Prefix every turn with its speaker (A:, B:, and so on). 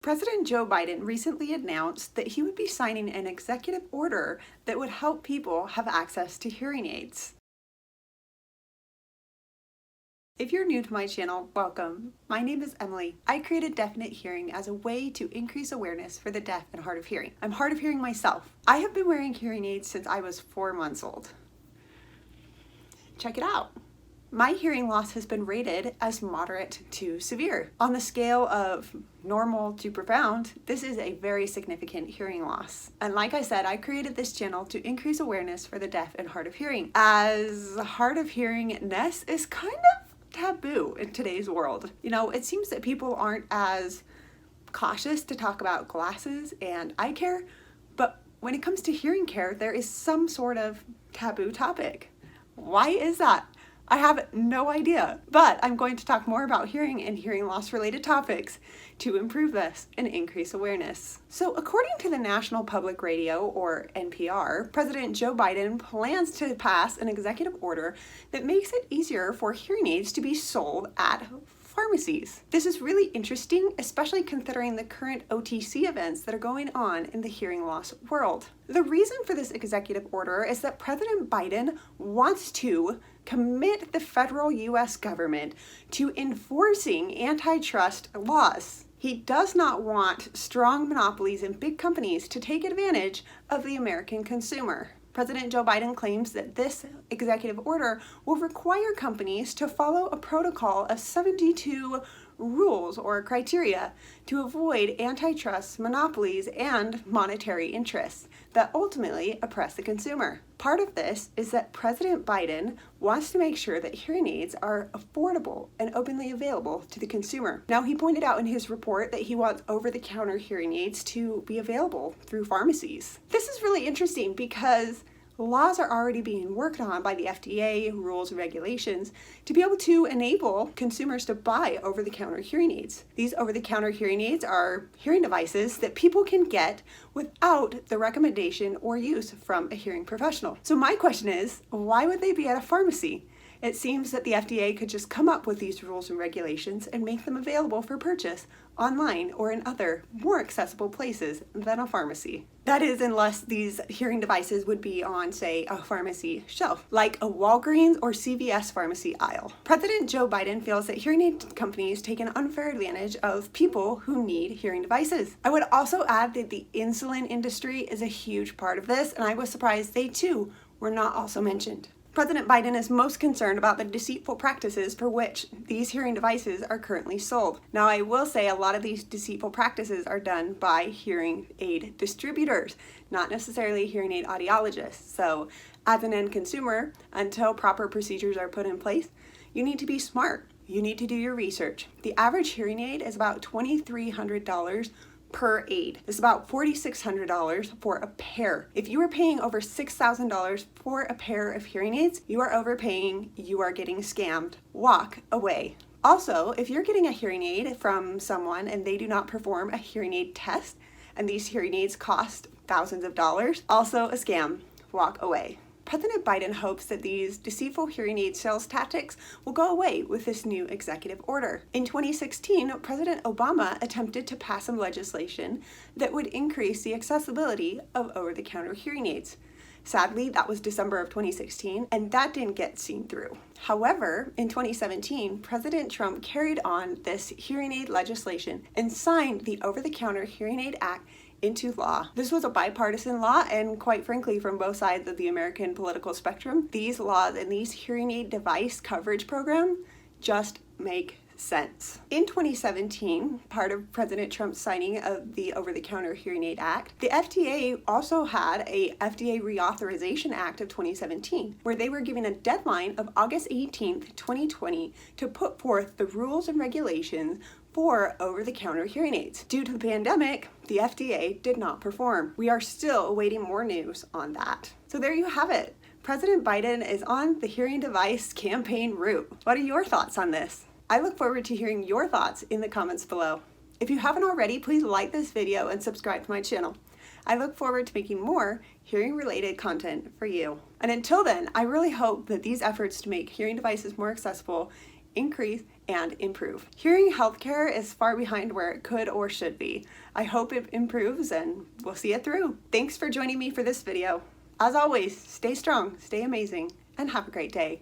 A: President Joe Biden recently announced that he would be signing an executive order that would help people have access to hearing aids. If you're new to my channel, welcome. My name is Emily. I created Definite Hearing as a way to increase awareness for the deaf and hard of hearing. I'm hard of hearing myself. I have been wearing hearing aids since I was 4 months old. Check it out. My hearing loss has been rated as moderate to severe. On the scale of normal to profound, this is a very significant hearing loss. And like I said, I created this channel to increase awareness for the deaf and hard of hearing, as hard of hearingness is kind of taboo in today's world. You know, it seems that people aren't as cautious to talk about glasses and eye care, but when it comes to hearing care, there is some sort of taboo topic. Why is that? I have no idea, but I'm going to talk more about hearing and hearing loss related topics to improve this and increase awareness. So according to the National Public Radio, or NPR, President Joe Biden plans to pass an executive order that makes it easier for hearing aids to be sold at pharmacies. This is really interesting, especially considering the current OTC events that are going on in the hearing loss world. The reason for this executive order is that President Biden wants to commit the federal U.S. government to enforcing antitrust laws. He does not want strong monopolies and big companies to take advantage of the American consumer. President Joe Biden claims that this executive order will require companies to follow a protocol of 72 rules or criteria to avoid antitrust monopolies and monetary interests that ultimately oppress the consumer. Part of this is that President Biden wants to make sure that hearing aids are affordable and openly available to the consumer. Now, he pointed out in his report that he wants over-the-counter hearing aids to be available through pharmacies. This is really interesting because laws are already being worked on by the FDA, rules and regulations, to be able to enable consumers to buy over-the-counter hearing aids. These over-the-counter hearing aids are hearing devices that people can get without the recommendation or use from a hearing professional. So my question is, why would they be at a pharmacy? It seems that the FDA could just come up with these rules and regulations and make them available for purchase online or in other, more accessible places than a pharmacy. That is, unless these hearing devices would be on, say, a pharmacy shelf, like a Walgreens or CVS pharmacy aisle. President Joe Biden feels that hearing aid companies take an unfair advantage of people who need hearing devices. I would also add that the insulin industry is a huge part of this, and I was surprised they too were not also mentioned. President Biden is most concerned about the deceitful practices for which these hearing devices are currently sold. Now, I will say a lot of these deceitful practices are done by hearing aid distributors, not necessarily hearing aid audiologists. So, as an end consumer, until proper procedures are put in place, you need to be smart. You need to do your research. The average hearing aid is about $2,300 per aid. It's about $4,600 for a pair. If you are paying over $6,000 for a pair of hearing aids, you are overpaying, you are getting scammed. Walk away. Also, if you're getting a hearing aid from someone and they do not perform a hearing aid test, and these hearing aids cost thousands of dollars, also a scam. Walk away. President Biden hopes that these deceitful hearing aid sales tactics will go away with this new executive order. In 2016, President Obama attempted to pass some legislation that would increase the accessibility of over-the-counter hearing aids. Sadly, that was December of 2016, and that didn't get seen through. However, in 2017, President Trump carried on this hearing aid legislation and signed the Over-the-Counter Hearing Aid Act into law. This was a bipartisan law, and quite frankly, from both sides of the American political spectrum, these laws and these hearing aid device coverage programs just make sense. In 2017, part of President Trump's signing of the Over-the-Counter Hearing Aid Act, the FDA also had a FDA Reauthorization Act of 2017, where they were given a deadline of August 18th, 2020 to put forth the rules and regulations for over-the-counter hearing aids. Due to the pandemic, the FDA did not perform. We are still awaiting more news on that. So there you have it. President Biden is on the hearing device campaign route. What are your thoughts on this? I look forward to hearing your thoughts in the comments below. If you haven't already, please like this video and subscribe to my channel. I look forward to making more hearing-related content for you. And until then, I really hope that these efforts to make hearing devices more accessible increase and improve. Hearing healthcare is far behind where it could or should be. I hope it improves and we'll see it through. Thanks for joining me for this video. As always, stay strong, stay amazing, and have a great day.